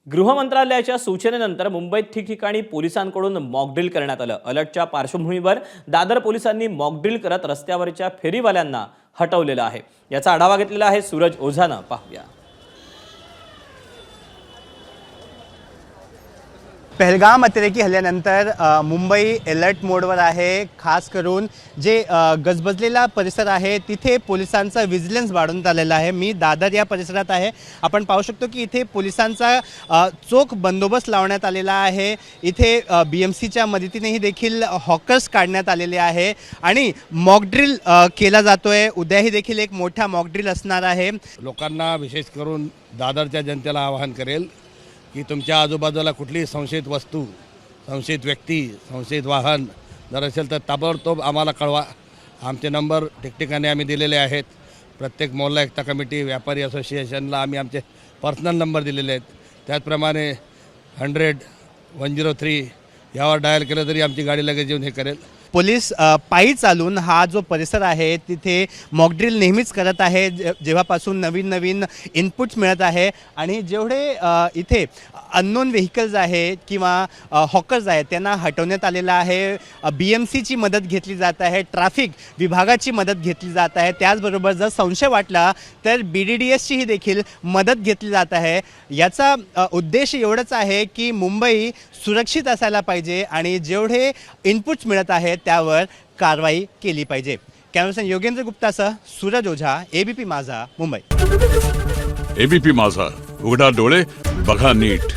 गृह मंत्रालयाच्या सूचनेनंतर मुंबईत ठिकठिकाणी पोलिसांकडून मॉकड्रिल करण्यात आलं। अलर्टच्या पार्श्वभूमीवर दादर पोलिसांनी मॉकड्रिल करत रस्त्यावरच्या फेरीवाल्यांना हटवलेलं आहे। याचा आढावा घेतलेला आहे सूरज ओझानं। पाहूया। पहलगाम अतिरेकी हल्ल्यानंतर मुंबई अलर्ट मोडवर आहे। खास करून जे गजबजलेला परिसर आहे तिथे पोलिसांचा विजिलन्स वाढवण्यात आलेला आहे। मी दादर या परिसरात आहे। आपण पाहू शकतो की इथे पोलिसांचा चोख बंदोबस्त लावण्यात आलेला आहे। इथे BMCच्या मदतीनेही देखील हॉकर्स काढण्यात आलेले आहे आणि मॉकड्रिल केला जातोय। उद्याही देखील एक मोठा मॉकड्रिल असणार आहे। लोकांना विशेष करून दादरच्या जनतेला आवाहन करेल की तुमच्या आजूबाजूला कुठलीही संशयित वस्तू, संशयित व्यक्ती, संशयित वाहन जर असेल तर ताबडतोब आम्हाला कळवा। आमचे नंबर ठिकठिकाणी आम्ही दिलेले आहेत। प्रत्येक मोहल्ला एकता कमिटी, व्यापारी असोसिएशनला आम्ही आमचे पर्सनल नंबर दिलेले आहेत। त्याचप्रमाणे 100 103 यावर डायल केलं तरी आमची गाडी लगेच येऊन हे करेल। पोलीस पायी चालून हा जो परिसर आहे तिथे मॉकड्रिल नेहमीच करत आहे जेव्हापासून नवीन इनपुट्स मिळत आहे। आणि जेवढे इथे अननोन व्हेकल्स आहेत किंवा हॉकर्स आहेत त्यांना हटवण्यात आलेलं आहे। BMCची मदत घेतली जात आहे, ट्रॅफिक विभागाची मदत घेतली जात आहे। त्याचबरोबर जर संशय वाटला तर BDDSचीही देखील मदत घेतली जात आहे। याचा उद्देश एवढंच आहे की मुंबई सुरक्षित असायला पाहिजे आणि जेवढे इनपुट्स मिळत आहेत त्यावर कारवाई केली पाहिजे। कॅमेरामॅन योगेंद्र गुप्तासह सूरज ओझा, ABP माझा, मुंबई। ABP माझा, उघडा डोळे बघा नीट।